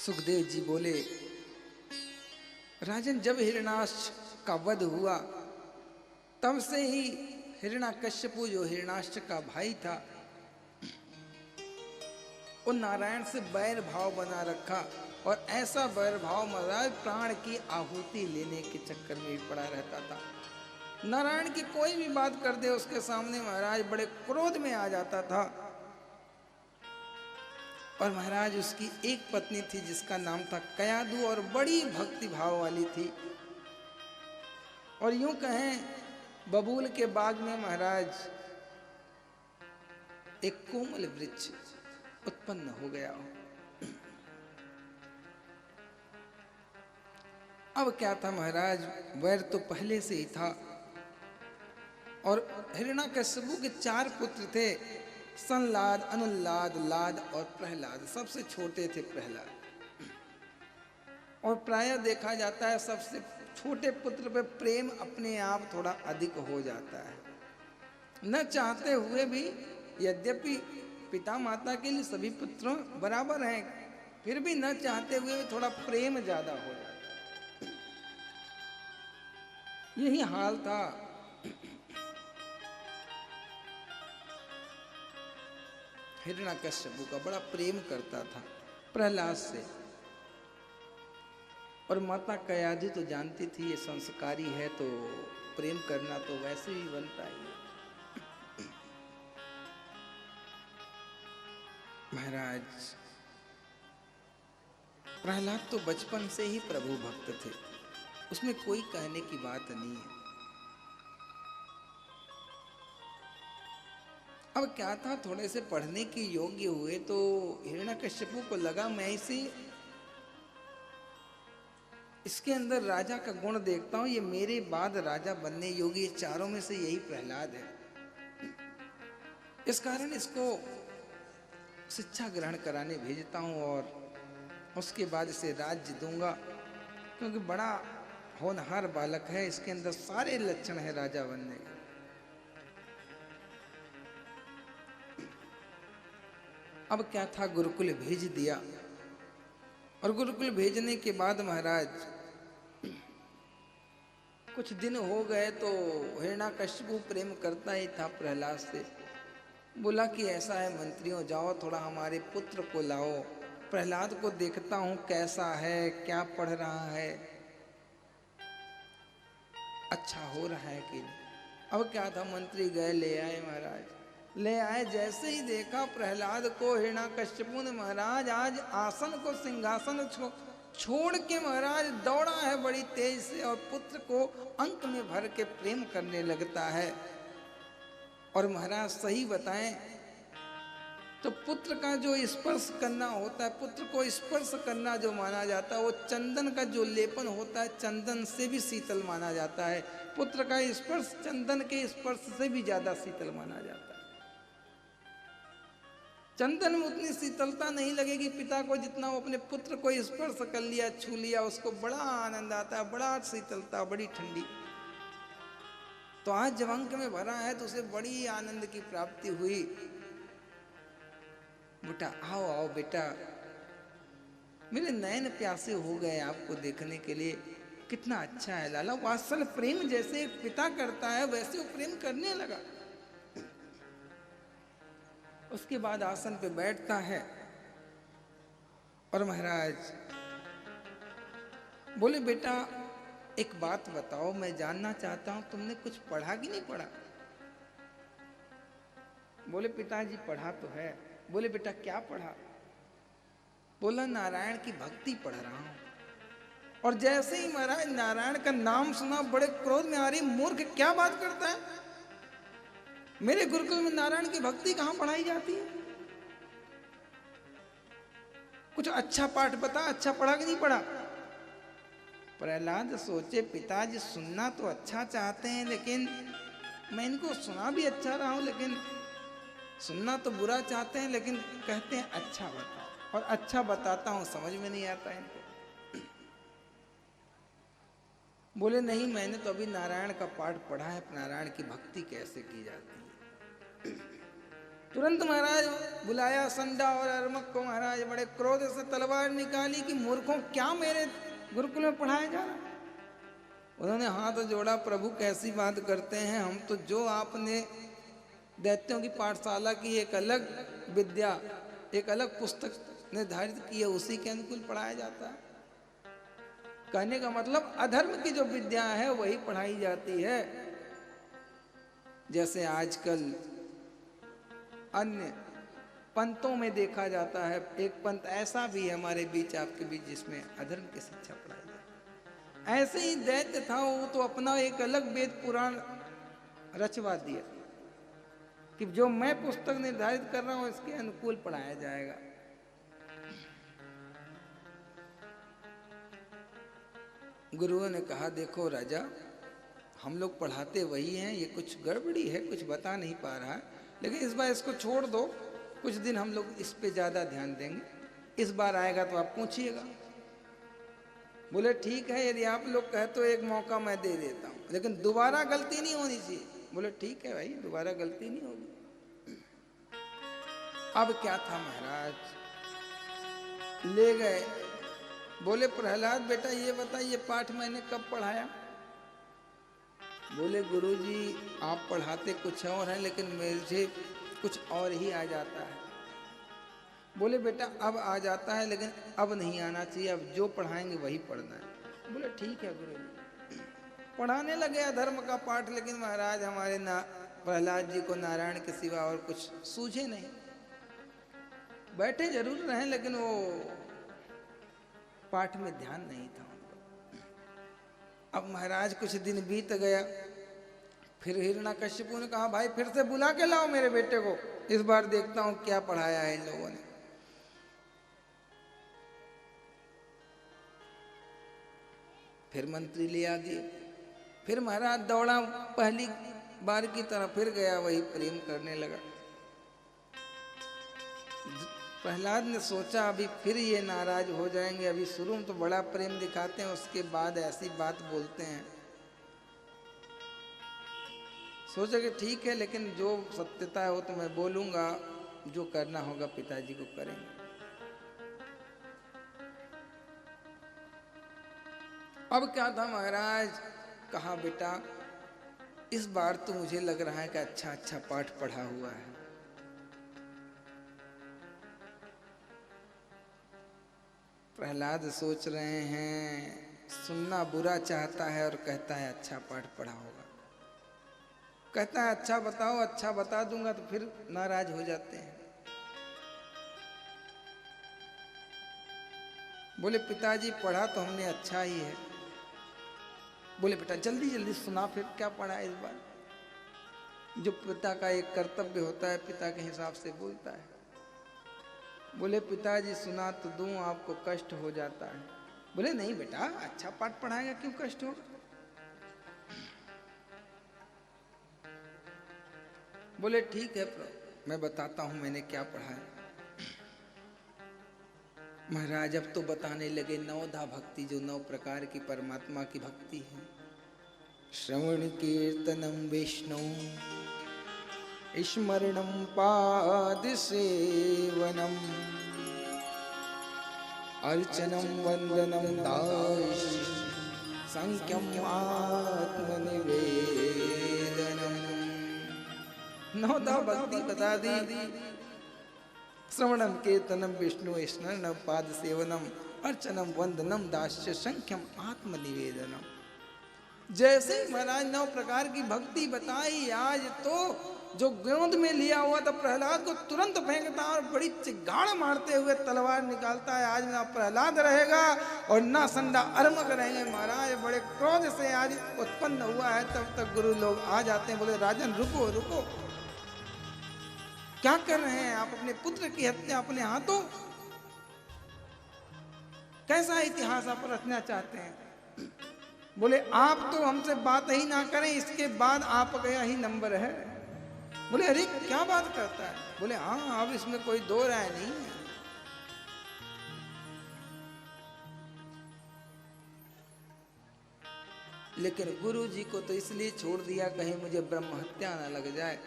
सुखदेव जी बोले, राजन जब हिरण्याक्ष का वध हुआ तब से ही हिरण्याकश्यपु जो हिरण्याक्ष का भाई था वो नारायण से बैर भाव बना रखा, और ऐसा बैर भाव महाराज प्राण की आहुति लेने के चक्कर में पड़ा रहता था। नारायण की कोई भी बात कर दे उसके सामने महाराज बड़े क्रोध में आ जाता था। और महाराज उसकी एक पत्नी थी जिसका नाम था कयादु, और बड़ी भक्ति भाव वाली थी। और यूं कहें बबूल के बाग में महाराज एक कोमल वृक्ष उत्पन्न हो गया। अब क्या था महाराज, वैर तो पहले से ही था। और हिरण्याकश्यपु के 4 पुत्र थे, संलाद, अनुल्लाद, लाद और प्रहलाद। सबसे छोटे थे प्रहलाद। और प्रायः देखा जाता है सबसे छोटे पुत्र पे प्रेम अपने आप थोड़ा अधिक हो जाता है, न चाहते हुए भी। यद्यपि पिता माता के लिए सभी पुत्र बराबर हैं, फिर भी न चाहते हुए भी थोड़ा प्रेम ज्यादा हो जाता है। यही हाल था हिरण्याकश्यपु का। बड़ा प्रेम करता था प्रहलाद से। और माता कयादु तो जानती थी ये संस्कारी है, तो प्रेम करना तो वैसे ही बनता ही है। महाराज प्रहलाद तो बचपन से ही प्रभु भक्त थे, उसमें कोई कहने की बात नहीं है। अब क्या था, थोड़े से पढ़ने के योग्य हुए तो हिरण्याकश्यपु को लगा मैं इसे इसके अंदर राजा का गुण देखता हूं, ये मेरे बाद राजा बनने योग्य चारों में से यही प्रहलाद है। इस कारण इसको शिक्षा ग्रहण कराने भेजता हूं और उसके बाद इसे राज्य दूंगा, क्योंकि बड़ा होनहार बालक है, इसके अंदर सारे लक्षण है राजा बनने के। अब क्या था, गुरुकुल भेज दिया। और गुरुकुल भेजने के बाद महाराज कुछ दिन हो गए तो हिरण्याकश्यपु प्रेम करता ही था प्रहलाद से। बोला कि ऐसा है मंत्रियों, जाओ थोड़ा हमारे पुत्र को लाओ, प्रहलाद को देखता हूं कैसा है, क्या पढ़ रहा है, अच्छा हो रहा है कि नहीं। अब क्या था, मंत्री गए, ले आए महाराज। ले आए, जैसे ही देखा प्रहलाद को हिरण्याकश्यपु ने महाराज आज आसन को सिंहासन छोड़ के महाराज दौड़ा है बड़ी तेज से, और पुत्र को अंक में भर के प्रेम करने लगता है। और महाराज सही बताएं तो पुत्र का जो स्पर्श करना होता है, पुत्र को स्पर्श करना जो माना जाता है, वो चंदन का जो लेपन होता है चंदन से भी शीतल माना जाता है। पुत्र का स्पर्श चंदन के स्पर्श से भी ज्यादा शीतल माना जाता है। चंदन में उतनी शीतलता नहीं लगेगी पिता को जितना वो अपने पुत्र को स्पर्श कर लिया, छू लिया, उसको बड़ा आनंद आता है, बड़ा शीतलता, बड़ी ठंडी। तो आज जब अंक में भरा है तो उसे बड़ी आनंद की प्राप्ति हुई। बेटा आओ आओ बेटा, मेरे नयन प्यासे हो गए आपको देखने के लिए, कितना अच्छा है लाला। वात्सल प्रेम जैसे पिता करता है वैसे वो प्रेम करने लगा। उसके बाद आसन पे बैठता है और महाराज बोले, बेटा एक बात बताओ, मैं जानना चाहता हूं तुमने कुछ पढ़ा कि नहीं पढ़ा। बोले पिताजी पढ़ा तो है। बोले बेटा क्या पढ़ा। बोला नारायण की भक्ति पढ़ रहा हूं। और जैसे ही महाराज नारायण का नाम सुना बड़े क्रोध में आ रही, मूर्ख क्या बात करता है, मेरे गुरुकुल में नारायण की भक्ति कहां पढ़ाई जाती है, कुछ अच्छा पाठ बता, अच्छा पढ़ा कि नहीं पढ़ा। प्रहलाद सोचे पिताजी सुनना तो अच्छा चाहते हैं, लेकिन मैं इनको सुना भी अच्छा रहा हूं, लेकिन सुनना तो बुरा चाहते हैं, लेकिन कहते हैं अच्छा बताओ, और अच्छा बताता हूं समझ में नहीं आता इनको। बोले नहीं, मैंने तो अभी नारायण का पाठ पढ़ा है, नारायण की भक्ति कैसे की जाती है। तुरंत महाराज बुलाया संडा और अर्मक को। महाराज बड़े क्रोध से तलवार निकाली कि मूर्खों, क्या मेरे गुरुकुल में पढ़ाया जा रहा? उन्होंने हाथ जोड़ा, प्रभु कैसी बात करते हैं, हम तो जो आपने दैत्यों की पाठशाला की एक अलग विद्या, एक अलग पुस्तक निर्धारित की है, उसी के अनुकूल पढ़ाया जाता है। कहने का मतलब अधर्म की जो विद्या है वही पढ़ाई जाती है। जैसे आजकल अन्य पंथों में देखा जाता है, एक पंथ ऐसा भी है हमारे बीच, आपके बीच, जिसमें अधर्म की शिक्षा पढ़ाई जाती है। ऐसे ही दैत्य था, वो तो अपना एक अलग वेद पुराण रचवा दिया कि जो मैं पुस्तक निर्धारित कर रहा हूं इसके अनुकूल पढ़ाया जाएगा। गुरुओं ने कहा, देखो राजा, हम लोग पढ़ाते वही हैं, ये कुछ गड़बड़ी है, कुछ बता नहीं पा रहा है, लेकिन इस बार इसको छोड़ दो, कुछ दिन हम लोग इस पे ज़्यादा ध्यान देंगे, इस बार आएगा तो आप पूछिएगा। बोले ठीक है, यदि आप लोग कहे तो एक मौका मैं दे देता हूँ, लेकिन दोबारा गलती नहीं होनी चाहिए। बोले ठीक है भाई, दोबारा गलती नहीं होगी। अब क्या था महाराज, ले गए। बोले प्रहलाद बेटा ये बताइए पाठ मैंने कब पढ़ाया? बोले गुरुजी आप पढ़ाते कुछ और हैं, लेकिन मुझे कुछ और ही आ जाता है। बोले बेटा अब आ जाता है, लेकिन अब नहीं आना चाहिए, अब जो पढ़ाएंगे वही पढ़ना है। बोले ठीक है गुरुजी। पढ़ाने लगे अधर्म का पाठ, लेकिन महाराज हमारे प्रहलाद जी को नारायण के सिवा और कुछ सूझे नहीं। बैठे जरूर रहे, लेकिन वो पाठ में ध्यान नहीं था उनको। अब महाराज कुछ दिन बीत गया, फिर हिरण्यकश्यपु ने कहा भाई फिर से बुला के लाओ मेरे बेटे को, इस बार देखता हूं क्या पढ़ाया है इन लोगों ने। फिर मंत्री ले आ दिए। फिर महाराज दौड़ा पहली बार की तरह, फिर गया, वही प्रेम करने लगा। प्रहलाद ने सोचा अभी फिर ये नाराज हो जाएंगे, अभी शुरू में तो बड़ा प्रेम दिखाते हैं, उसके बाद ऐसी बात बोलते हैं। सोचा कि ठीक है, लेकिन जो सत्यता है वो तो मैं बोलूंगा, जो करना होगा पिताजी को करेंगे। अब क्या था महाराज, कहा बेटा इस बार तो मुझे लग रहा है कि अच्छा पाठ पढ़ा हुआ है। प्रहलाद सोच रहे हैं, सुनना बुरा चाहता है और कहता है अच्छा पाठ पढ़ा होगा। कहता है अच्छा बताओ, अच्छा बता दूंगा, तो फिर नाराज हो जाते हैं। बोले पिताजी पढ़ा तो हमने अच्छा ही है। बोले बेटा जल्दी जल्दी सुना, फिर क्या पढ़ा इस बार। जो पिता का एक कर्तव्य होता है, पिता के हिसाब से बोलता है। बोले पिताजी सुना तो दूं, आपको कष्ट हो जाता है। बोले नहीं बेटा, अच्छा पाठ पढ़ाएगा, क्यों कष्ट होगा। बोले ठीक है मैं बताता हूं मैंने क्या पढ़ा है। महाराज अब तो बताने लगे नवधा भक्ति, जो 9 प्रकार की परमात्मा की भक्ति है। श्रवण कीर्तनम विष्णु, स्मरणम पाद सेवनम, अर्चनम वंदनम दास, संख्यम आत्मनिवेदनम। नवधा भक्ति बता दी। श्रवणम कीर्तनम विष्णु, स्मरणम पाद सेवनम, अर्चनम वंदनम दास्य, संख्यम आत्मनिवेदनम। जैसे ही महाराज 9 प्रकार की भक्ति बताई, आज तो जो गोंद में लिया हुआ था प्रहलाद को तुरंत फेंकता और बड़ी चिगाड़ मारते हुए तलवार निकालता है। आज ना प्रहलाद रहेगा और ना संडा अर्मक रहेंगे। महाराज बड़े क्रोध से आज उत्पन्न हुआ है। तब तक गुरु लोग आ जाते हैं। बोले राजन रुको रुको, क्या कर रहे हैं आप? अपने पुत्र की हत्या अपने हाथों, कैसा इतिहास आप रचना चाहते हैं? बोले आप तो हमसे बात ही ना करें, इसके बाद आपका ही नंबर है। बोले अरे क्या बात करता है? बोले हाँ, अब इसमें कोई दो राय नहीं है। लेकिन गुरु जी को तो इसलिए छोड़ दिया कहीं मुझे ब्रह्म हत्या ना लग जाए।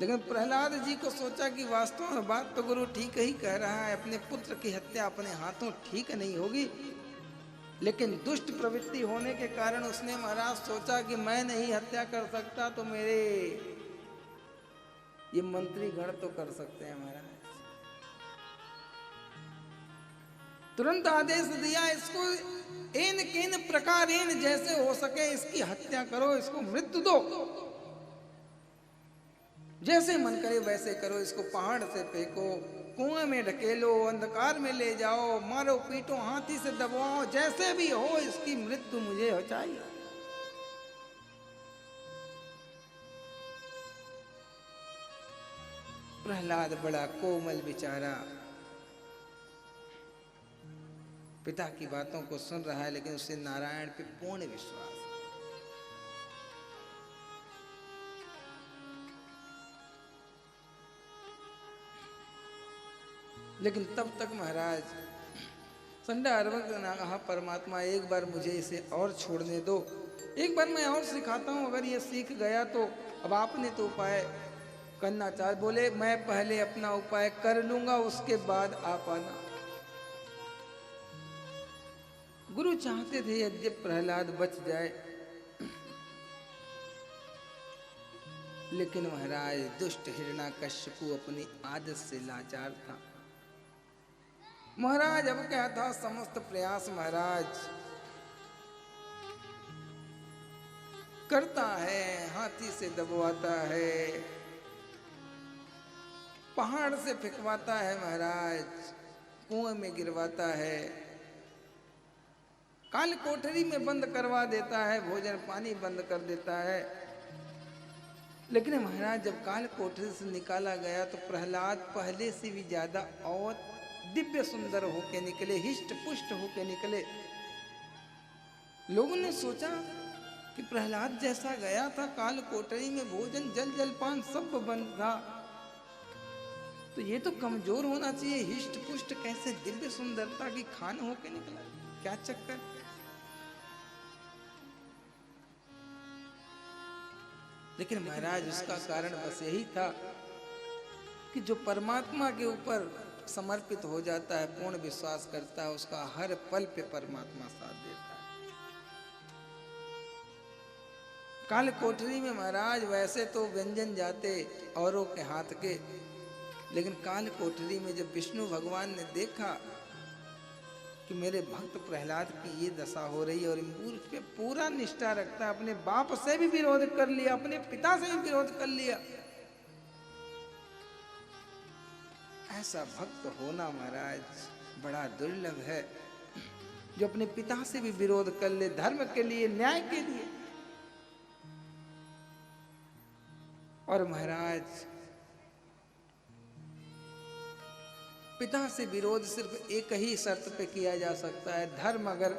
लेकिन प्रहलाद जी को सोचा कि वास्तव में बात तो गुरु ठीक ही कह रहा है, अपने पुत्र की हत्या अपने हाथों ठीक नहीं होगी। लेकिन दुष्ट प्रवृत्ति होने के कारण उसने महाराज सोचा कि मैं नहीं हत्या कर सकता तो मेरे ये मंत्री गण तो कर सकते हैं महाराज। तुरंत आदेश दिया, इसको एन केन प्रकार जैसे हो सके इसकी हत्या करो, इसको मृत्यु दो, जैसे मन करे वैसे करो, इसको पहाड़ से फेंको, कुएं में ढकेलो, अंधकार में ले जाओ, मारो पीटो, हाथी से दबाओ, जैसे भी हो इसकी मृत्यु मुझे हो चाहिए। प्रहलाद बड़ा कोमल बेचारा पिता की बातों को सुन रहा है, लेकिन उसे नारायण पे पूर्ण विश्वास। लेकिन तब तक महाराज संडा अर्वक ने कहा, परमात्मा एक बार मुझे इसे और छोड़ने दो, एक बार मैं और सिखाता हूं, अगर ये सीख गया तो अब आपने तो उपाय करना चाह। बोले मैं पहले अपना उपाय कर लूंगा, उसके बाद आप आना। गुरु चाहते थे यद्यप प्रहलाद बच जाए, लेकिन महाराज दुष्ट हिरण्याकश्यपु अपनी आदत से लाचार था। महाराज अब क्या था, समस्त प्रयास महाराज करता है, हाथी से दबवाता है, पहाड़ से फेंकवाता है महाराज, कुएं में गिरवाता है, काल कोठरी में बंद करवा देता है, भोजन पानी बंद कर देता है। लेकिन महाराज जब काल कोठरी से निकाला गया तो प्रहलाद पहले से भी ज्यादा और दिव्य सुंदर होके निकले, हिष्ट पुष्ट होके निकले। लोगों ने सोचा कि प्रहलाद जैसा गया था काल कोठरी में, भोजन जल जलपान सब बंद था, तो ये तो कमजोर होना चाहिए, हिष्ट पुष्ट कैसे दिव्य सुंदरता की खान होके निकला, क्या चक्कर। लेकिन महाराज उसका कारण बस यही था कि जो परमात्मा के ऊपर समर्पित हो जाता है, पूर्ण विश्वास करता है, उसका हर पल पे परमात्मा साथ देता है। काल कोठरी में महाराज वैसे तो व्यंजन जाते औरों के हाथ के, लेकिन काल कोठरी में जब विष्णु भगवान ने देखा कि मेरे भक्त प्रहलाद की ये दशा हो रही है और मूर्ख पे पूरा निष्ठा रखता है, अपने बाप से भी विरोध कर लिया, अपने पिता से भी विरोध कर लिया, ऐसा भक्त होना महाराज बड़ा दुर्लभ है, जो अपने पिता से भी विरोध कर ले धर्म के लिए, न्याय के लिए। और महाराज पिता से विरोध सिर्फ एक ही शर्त पे किया जा सकता है, धर्म अगर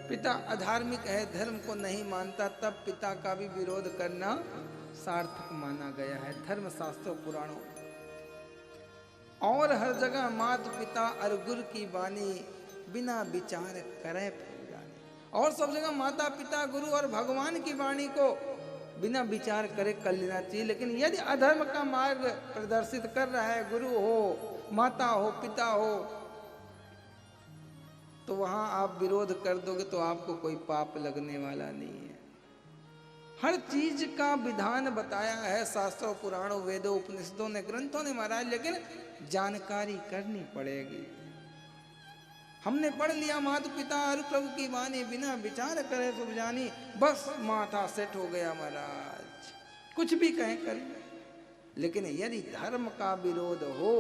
पिता अधार्मिक है, धर्म को नहीं मानता, तब पिता का भी विरोध करना सार्थक माना गया है धर्म शास्त्रों पुराणों। और हर जगह मात पिता और गुरु की वाणी बिना विचार करे जाने, और सब जगह माता पिता गुरु और भगवान की वाणी को बिना विचार करे कर लेना चाहिए। लेकिन यदि अधर्म का मार्ग प्रदर्शित कर रहा है, गुरु हो, माता हो, पिता हो, तो वहां आप विरोध कर दोगे तो आपको कोई पाप लगने वाला नहीं है। हर चीज का विधान बताया है शास्त्रों पुराणों वेदों उपनिषदों ने, ग्रंथों ने महाराज, लेकिन जानकारी करनी पड़ेगी। हमने पढ़ लिया माता पिता और प्रभु की वाणी, बिना विचार करे सब जानी, बस माथा सेट हो गया महाराज, कुछ भी कहें करें। लेकिन यदि धर्म का विरोध हो,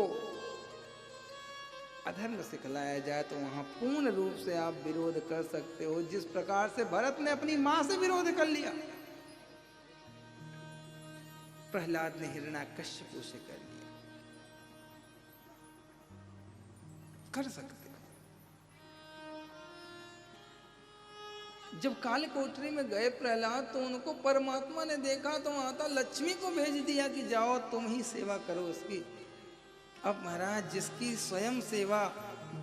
अधर्म सिखलाया जाए, तो वहां पूर्ण रूप से आप विरोध कर सकते हो, जिस प्रकार से भरत ने अपनी मां से विरोध कर लिया, प्रहलाद ने हिरण्याकश्यप से कर लिया। कर सकते। जब काल कोठरी में गए प्रहलाद, तो उनको परमात्मा ने देखा, तो माता लक्ष्मी को भेज दिया कि जाओ तुम ही सेवा करो उसकी। अब महाराज जिसकी स्वयं सेवा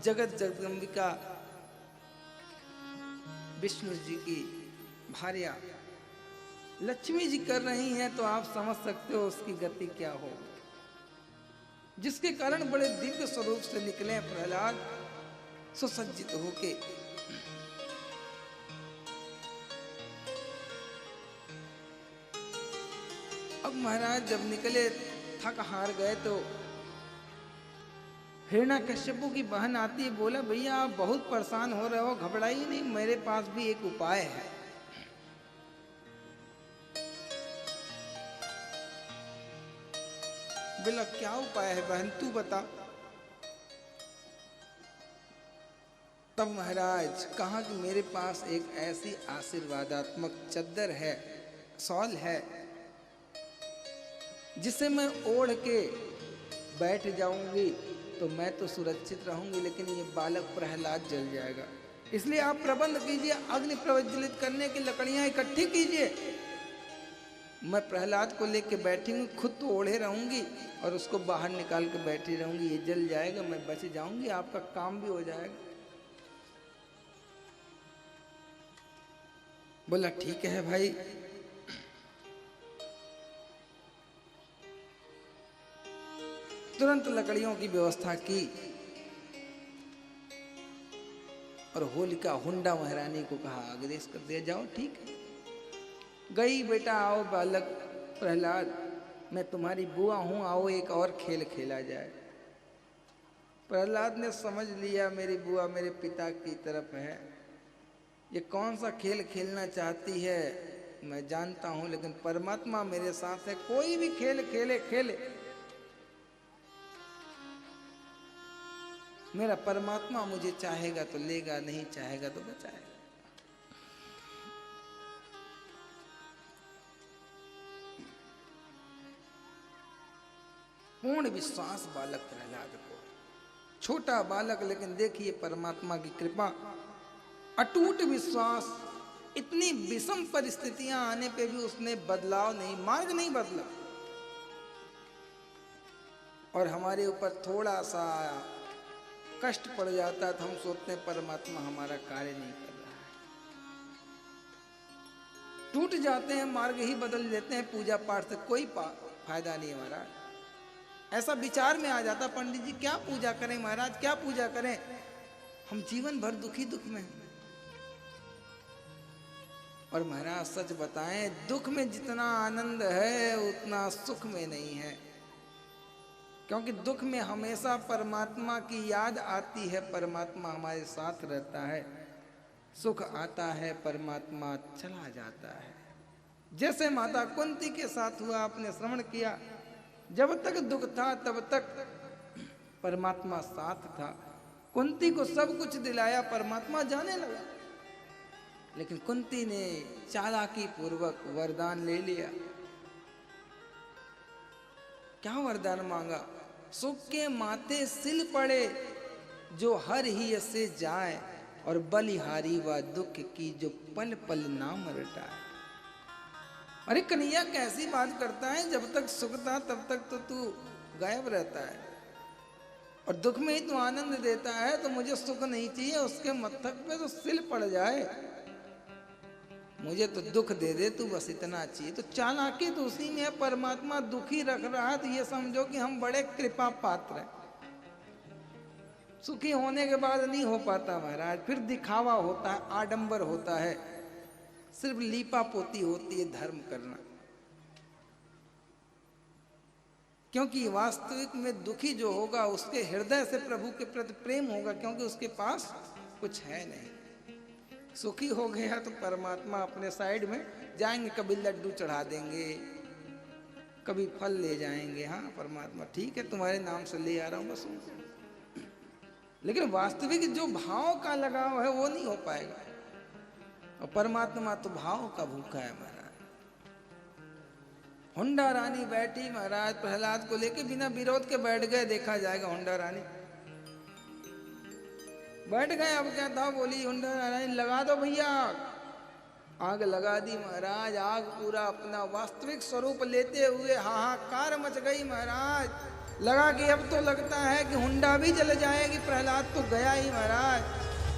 जगत जगदम्बिका विष्णु जी की भार्या लक्ष्मी जी कर रही हैं तो आप समझ सकते हो उसकी गति क्या हो, जिसके कारण बड़े दिव्य स्वरूप से निकले प्रहलाद सुसज्जित होके। अब महाराज जब निकले थक हार गए तो हिरण्यकश्यपु की बहन आती है, बोला भैया आप बहुत परेशान हो रहे हो, घबराइए नहीं, मेरे पास भी एक उपाय है। बोला क्या उपाय है बहन, तू बता। तब महाराज कहा कि मेरे पास एक ऐसी आशीर्वादात्मक चद्दर है, शॉल है, जिसे मैं ओढ़ के बैठ जाऊंगी तो मैं तो सुरक्षित रहूंगी, लेकिन ये बालक प्रहलाद जल जाएगा। इसलिए आप प्रबंध कीजिए, अग्नि प्रज्वलित करने की लकड़ियां इकट्ठी कीजिए, मैं प्रहलाद को लेके बैठूंगी, खुद तो ओढ़े रहूंगी और उसको बाहर निकाल के बैठी रहूंगी, ये जल जाएगा, मैं बच जाऊंगी, आपका काम भी हो जाएगा। बोला ठीक है भाई। तुरंत लकड़ियों की व्यवस्था की और होलिका हुंडा महारानी को कहा आदेश कर दिया, जाओ ठीक है। गई, बेटा आओ बालक प्रहलाद, मैं तुम्हारी बुआ हूं, आओ एक और खेल खेला जाए। प्रहलाद ने समझ लिया मेरी बुआ मेरे पिता की तरफ है, ये कौन सा खेल खेलना चाहती है मैं जानता हूं, लेकिन परमात्मा मेरे साथ है, कोई भी खेल खेले खेले, मेरा परमात्मा मुझे चाहेगा तो लेगा, नहीं चाहेगा तो बचाएगा। पूर्ण विश्वास बालक प्रहलाद को, छोटा बालक लेकिन देखिए परमात्मा की कृपा, अटूट विश्वास, इतनी विषम परिस्थितियां आने पे भी उसने बदलाव नहीं, मार्ग नहीं बदला। और हमारे ऊपर थोड़ा सा कष्ट पड़ जाता है तो हम सोचते हैं परमात्मा हमारा कार्य नहीं कर रहा है, टूट जाते हैं, मार्ग ही बदल देते हैं, पूजा पाठ से कोई फायदा नहीं हमारा। ऐसा विचार में आ जाता पंडित जी क्या पूजा करें महाराज, क्या पूजा करें, हम जीवन भर दुखी दुख में। और महाराज सच बताएं, दुख में जितना आनंद है उतना सुख में नहीं है, क्योंकि दुख में हमेशा परमात्मा की याद आती है, परमात्मा हमारे साथ रहता है, सुख आता है परमात्मा चला जाता है। जैसे माता कुंती के साथ हुआ, आपने श्रवण किया, जब तक दुख था तब तक परमात्मा साथ था, कुंती को सब कुछ दिलाया, परमात्मा जाने लगा, लेकिन कुंती ने चालाकी पूर्वक वरदान ले लिया। क्या वरदान मांगा, सुख के माथे सिल पड़े जो हर ही से जाए, और बलिहारी व दुख की जो पल पल नाम रटाए। अरे कन्हैया कैसी बात करता है, जब तक सुख था तब तक तो तू गायब रहता है, और दुख में ही तू आनंद देता है, तो मुझे सुख नहीं चाहिए, उसके मस्तक पे तो सिल पड़ जाए, मुझे तो दुख दे दे तू, बस इतना चाहिए। तो चालाकी तो उसी में है, परमात्मा दुखी रख रहा है तो ये समझो कि हम बड़े कृपा पात्र हैं। सुखी होने के बाद नहीं हो पाता महाराज, फिर दिखावा होता है, आडंबर होता है, सिर्फ लीपा पोती होती है धर्म करना, क्योंकि वास्तविक में दुखी जो होगा उसके हृदय से प्रभु के प्रति प्रेम होगा, क्योंकि उसके पास कुछ है नहीं। सुखी हो गया तो परमात्मा अपने साइड में जाएंगे, कभी लड्डू चढ़ा देंगे, कभी फल ले जाएंगे, हाँ परमात्मा ठीक है तुम्हारे नाम से ले आ रहा हूं बस, लेकिन वास्तविक जो भाव का लगाव है वो नहीं हो पाएगा। और परमात्मा तो भाव का भूखा है महाराज। हुंडा रानी बैठी महाराज प्रहलाद को लेके, बिना विरोध के बैठ गए, देखा जाएगा हुंडा रानी बैठ गए। अब क्या था, बोली हुंडा रानी लगा दो भैया, आग लगा दी महाराज। आग पूरा अपना वास्तविक स्वरूप लेते हुए हाहाकार मच गई महाराज, लगा कि अब तो लगता है कि हुंडा भी जल जाएगी, प्रहलाद तो गया ही महाराज।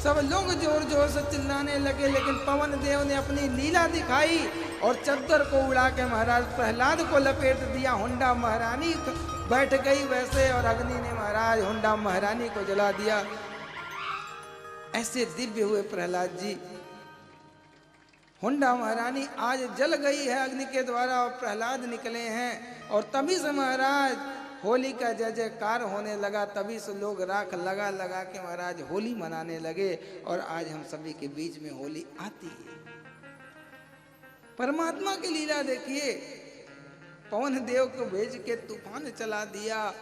सब लोग जोर जोर से चिल्लाने लगे, लेकिन पवन देव ने अपनी लीला दिखाई और चद्दर को उड़ा के महाराज प्रहलाद को लपेट दिया। हुंडा महारानी बैठ गई वैसे और अग्नि ने महाराज हुंडा महारानी को जला दिया। ऐसे दिव्य हुए प्रहलाद जी। हुंडा महारानी आज जल गई है अग्नि के द्वारा और प्रहलाद निकले हैं। और तभी से महाराज होली का जय जयकार होने लगा। तभी से लोग राख लगा लगा के महाराज होली मनाने लगे। और आज हम सभी के बीच में होली आती है। परमात्मा की लीला देखिए, पवन देव को भेज के तूफान चला दिया।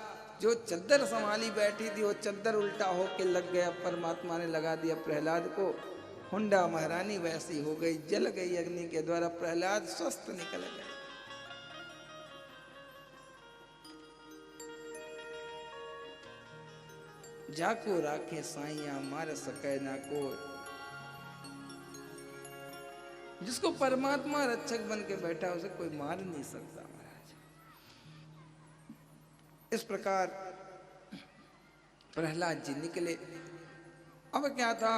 जो चद्दर संभाली बैठी थी वो चद्दर उल्टा होके लग गया, परमात्मा ने लगा दिया प्रहलाद को। हुंडा महारानी वैसी हो गई, जल गई अग्नि के द्वारा। प्रहलाद स्वस्थ निकल गए। जाको राखे साइया मार सके ना कोई। जिसको परमात्मा रक्षक बन के बैठा उसे कोई मार नहीं सकता महाराज। इस प्रकार प्रहलाद जी निकले। अब क्या था,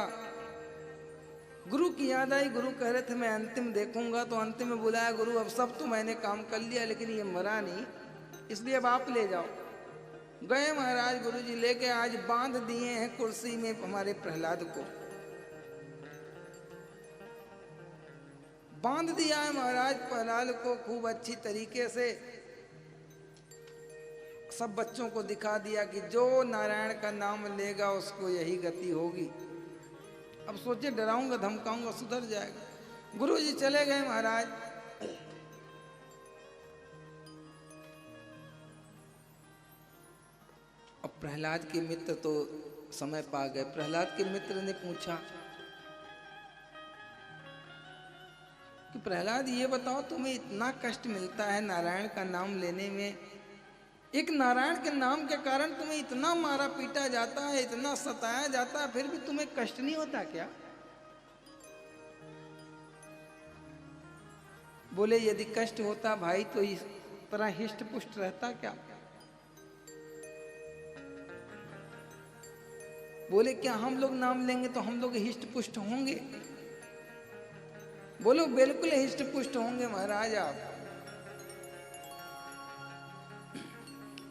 गुरु की याद आई। गुरु कह रहे थे मैं अंतिम देखूंगा, तो अंतिम में बुलाया। गुरु अब सब तो मैंने काम कर लिया, लेकिन ये मरा नहीं, इसलिए अब आप ले जाओ। गए महाराज, गुरु जी लेके आज बांध दिए हैं कुर्सी में हमारे प्रहलाद को। बांध दिया है महाराज प्रहलाद को खूब अच्छी तरीके से। सब बच्चों को दिखा दिया कि जो नारायण का नाम लेगा उसको यही गति होगी। अब सोचे डराऊंगा धमकाऊंगा सुधर जाएगा। गुरु जी चले गए महाराज। अब प्रहलाद के मित्र तो समय पा गए। प्रहलाद के मित्र ने पूछा कि प्रहलाद ये बताओ तुम्हें इतना कष्ट मिलता है नारायण का नाम लेने में, एक नारायण के नाम के कारण तुम्हें इतना मारा पीटा जाता है, इतना सताया जाता है, फिर भी तुम्हें कष्ट नहीं होता क्या? बोले यदि कष्ट होता भाई तो इस तरह हिष्ट पुष्ट रहता क्या? बोले क्या हम लोग नाम लेंगे तो हम लोग हिष्ट पुष्ट होंगे? बोलो बिल्कुल हिष्ट पुष्ट होंगे महाराज आप।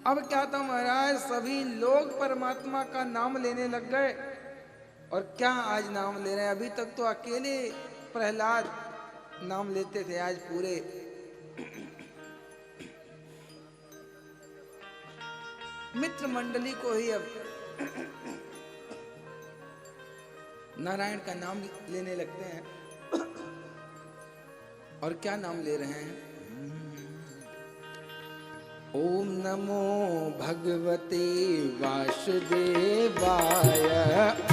अब क्या था महाराज, सभी लोग परमात्मा का नाम लेने लग गए। और क्या आज नाम ले रहे हैं? अभी तक तो अकेले प्रहलाद नाम लेते थे, आज पूरे मित्र मंडली को ही अब नारायण का नाम लेने लगते हैं। और क्या नाम ले रहे हैं? ओम नमो भगवते वासुदेवाय।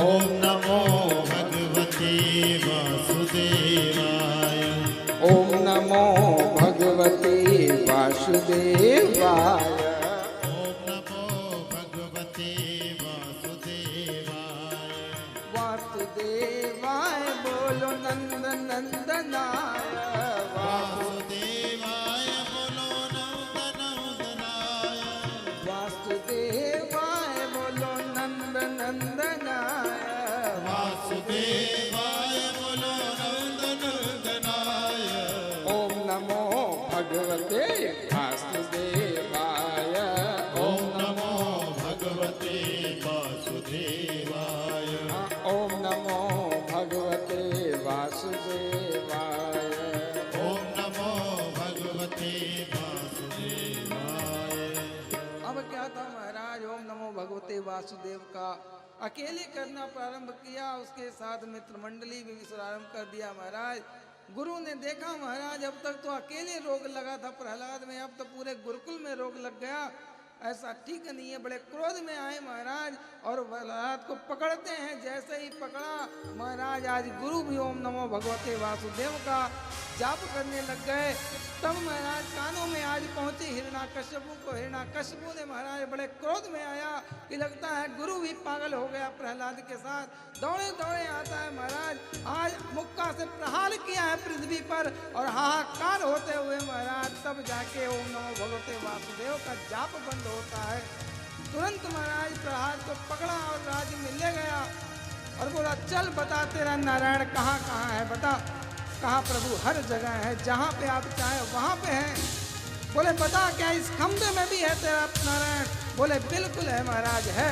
ओम नमो भगवते वासुदेवाय। ओम नमो भगवते वासुदेवाय। ओम नमो भगवते वासुदेवाय। वासुदेवाय बोलो नंद नंदनाय। वासुदेवाय बोलो नंद नंदनाय। वासुदेवाय बोलो नंद नंदनाय। वासुदेवाय बोलो नंद नंदनाय। ओम नमो भगवते वासुदेवाय। ओम नमो भगवते वासुदेवाय। ओम नमो भगवते वासुदेवाय। ओम नमो भगवते वासुदेवाय। अब क्या था महाराज, ओम नमो भगवते वासुदेव का अकेले करना प्रारंभ किया। उसके साथ मित्र मंडली भी प्रारंभ कर दिया महाराज। गुरु ने देखा महाराज अब तक तो अकेले रोग लगा था प्रहलाद में, अब तो पूरे गुरुकुल में रोग लग गया, ऐसा ठीक नहीं है। बड़े क्रोध में आए महाराज और प्रहलाद को पकड़ते हैं। जैसे ही पकड़ा महाराज, आज गुरु भी ओम नमो भगवते वासुदेव का जाप करने लग गए। तब महाराज कानों में आज पहुंचे हिरण्याकश्यपु को। हिरण्याकश्यपु ने महाराज बड़े क्रोध में आया कि लगता है गुरु भी पागल हो गया प्रहलाद के साथ। दौड़े दौड़े आता है महाराज, आज मुक्का से प्रहार किया है पृथ्वी पर और हाहाकार होते हुए महाराज तब जाके ओम नमो भगवते वासुदेव का जाप बंद होता है। तुरंत महाराज प्रहार को पकड़ा और राज्य में ले गया और बोला चल बता तेरा नारायण कहाँ कहाँ है बता। कहा प्रभु हर जगह है, जहाँ पे आप चाहे वहाँ पे है। बोले बता क्या इस खंबे में भी है तेरा नारायण? बोले बिल्कुल है महाराज है।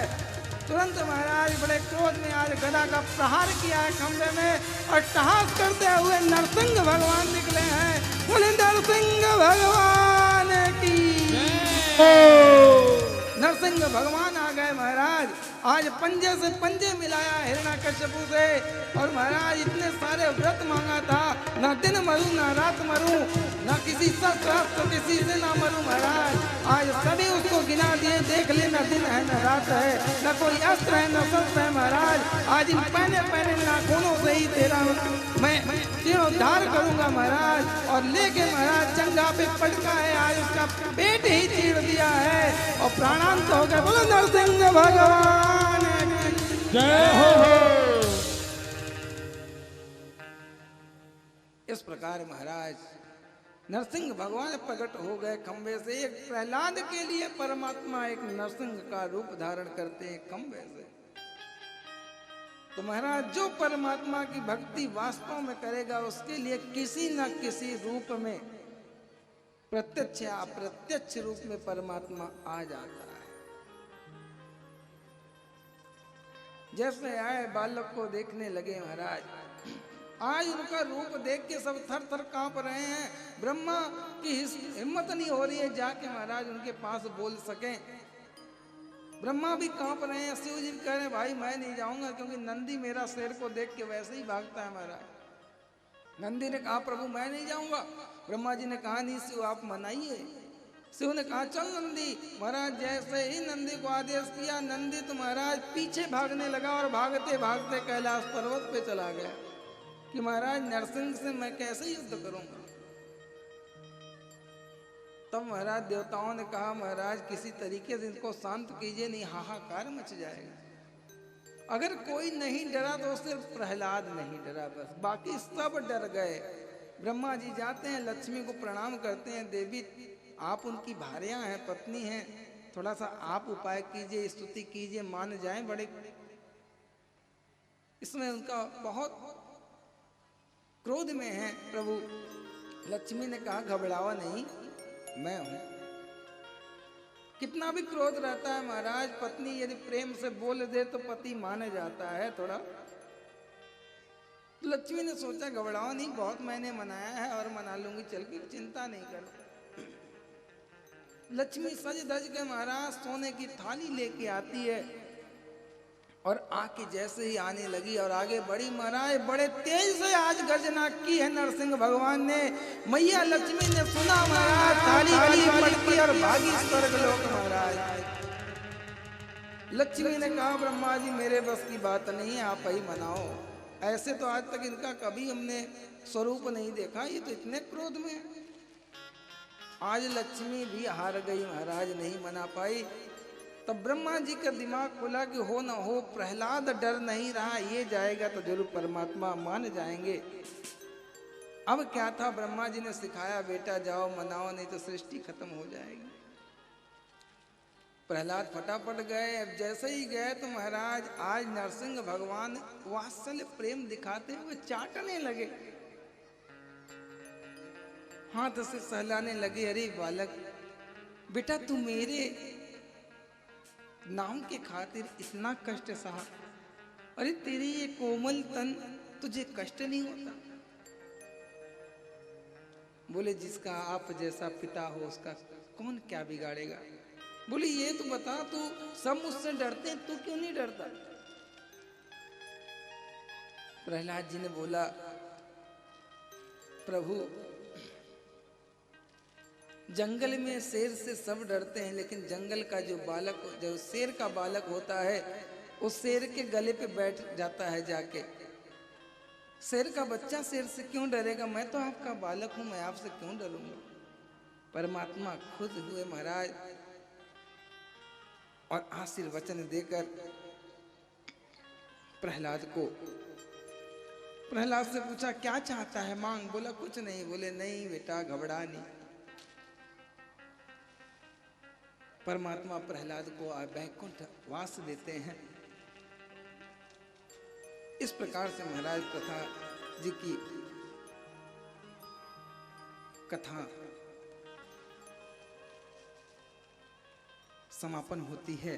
तुरंत महाराज बड़े क्रोध में आज गदा का प्रहार किया है खंबे में और टहास करते हुए नरसिंह भगवान निकले हैं। बोले नरसिंह भगवान की नरसिंह भगवान आ गए महाराज। आज पंजे से पंजे मिलाया हिरण्याकश्यपु से और महाराज इतने सारे व्रत मांगा था, ना दिन मरूं ना रात मरूं, ना किसी शस्त्र तो किसी से ना मरूं महाराज। आज सभी उसको गिना दिए, देख ले ना दिन है ना रात है, ना कोई अस्त्र है ना शस्त्र है महाराज। आज इन पहने पहने नाखूनों से ही तेरा मैं जीर्णोद्धार करूंगा महाराज। और लेके महाराज जंगा पे पटका है, आज उसका पेट ही चीर दिया है और प्राणांत हो गए। बोलो नरसिंह भगवान जय हो। इस प्रकार महाराज नरसिंह भगवान प्रकट हो गए खंबे से। एक प्रहलाद के लिए परमात्मा एक नरसिंह का रूप धारण करते हैं खंबे से। तो महाराज जो परमात्मा की भक्ति वास्तव में करेगा उसके लिए किसी न किसी रूप में, प्रत्यक्ष या अप्रत्यक्ष रूप में परमात्मा आ जाता है। जैसे आए बालक को देखने लगे महाराज, आज उनका रूप देख के सब थर थर कांप रहे हैं। ब्रह्मा की हिम्मत नहीं हो रही है जाके महाराज उनके पास बोल सके। ब्रह्मा भी कांप रहे हैं। शिव जी कह रहे हैं भाई मैं नहीं जाऊंगा क्योंकि नंदी मेरा शेर को देख के वैसे ही भागता है महाराज। नंदी ने कहा प्रभु मैं नहीं जाऊंगा। ब्रह्मा जी ने कहा नहीं शिव आप मनाइए। शिव ने कहा चल नंदी। महाराज जैसे ही नंदी को आदेश किया, नंदी तो महाराज पीछे भागने लगा और भागते भागते कैलाश पर्वत पे चला गया कि महाराज नरसिंह से मैं कैसे युद्ध करूंगा। तब महाराज देवताओं ने कहा महाराज किसी तरीके से इनको शांत कीजिए, नहीं हाहाकार मच जाएगा। अगर कोई नहीं डरा तो सिर्फ प्रहलाद नहीं डरा, बस बाकी सब डर गए। ब्रह्मा जी जाते हैं, लक्ष्मी को प्रणाम करते हैं, देवी आप उनकी भार्या हैं, पत्नी हैं, थोड़ा सा आप उपाय कीजिए, स्तुति कीजिए, मान जाएं बड़े। इसमें उनका बहुत क्रोध में है प्रभु। लक्ष्मी ने कहा घबरावा नहीं, मैं हूं। कितना भी क्रोध रहता है महाराज, पत्नी यदि प्रेम से बोल दे तो पति मान जाता है थोड़ा। लक्ष्मी ने सोचा घबराओ नहीं, बहुत मैंने मनाया है और मना लूंगी चल के, चिंता नहीं करो। लक्ष्मी सज धज के महाराज सोने की थाली लेके आती है और आके जैसे ही आने लगी और आगे बढ़ी महाराज, बड़े तेज से आज गर्जना की है नरसिंह भगवान ने। मैया लक्ष्मी ने सुना महाराज, थाली गली पलटी और भागी स्वर्गलोक महाराज। लक्ष्मी ने कहा ब्रह्मा जी मेरे बस की बात नहीं है, आप ही मनाओ। ऐसे तो आज तक इनका कभी हमने स्वरूप नहीं देखा, ये तो इतने क्रोध में है। आज लक्ष्मी भी हार गई महाराज, नहीं मना पाई। तब ब्रह्मा जी का दिमाग खुला कि हो न हो प्रहलाद डर नहीं रहा, ये जाएगा तो जरूर परमात्मा मान जाएंगे। अब क्या था, ब्रह्मा जी ने सिखाया बेटा जाओ मनाओ, नहीं तो सृष्टि खत्म हो जाएगी। प्रहलाद फटाफट गए। अब जैसे ही गए तो महाराज आज नरसिंह भगवान वात्सल्य प्रेम दिखाते हुए चाटने लगे, हाथ से सहलाने लगे। अरे बालक बेटा तू मेरे नाम के खातिर इतना कष्ट सहा, अरे तेरे ये कोमल तन तुझे कष्ट नहीं होता? बोले जिसका आप जैसा पिता हो उसका कौन क्या बिगाड़ेगा। बोले ये तो बता, तू सब मुझसे डरते हैं, तू क्यों नहीं डरता? प्रहलाद जी ने बोला प्रभु जंगल में शेर से सब डरते हैं, लेकिन जंगल का जो बालक, जो शेर का बालक होता है, उस शेर के गले पे बैठ जाता है जाके। शेर का बच्चा शेर से क्यों डरेगा? मैं तो आपका बालक हूं, मैं आपसे क्यों डरूंगा? परमात्मा खुद हुए महाराज और आशीर्वचन देकर प्रहलाद को, प्रहलाद से पूछा क्या चाहता है मांग। बोला कुछ नहीं। बोले नहीं बेटा घबरा नहीं। परमात्मा प्रहलाद को वैकुंठ वास देते हैं। इस प्रकार से महाराज प्रथा जी की कथा समापन होती है।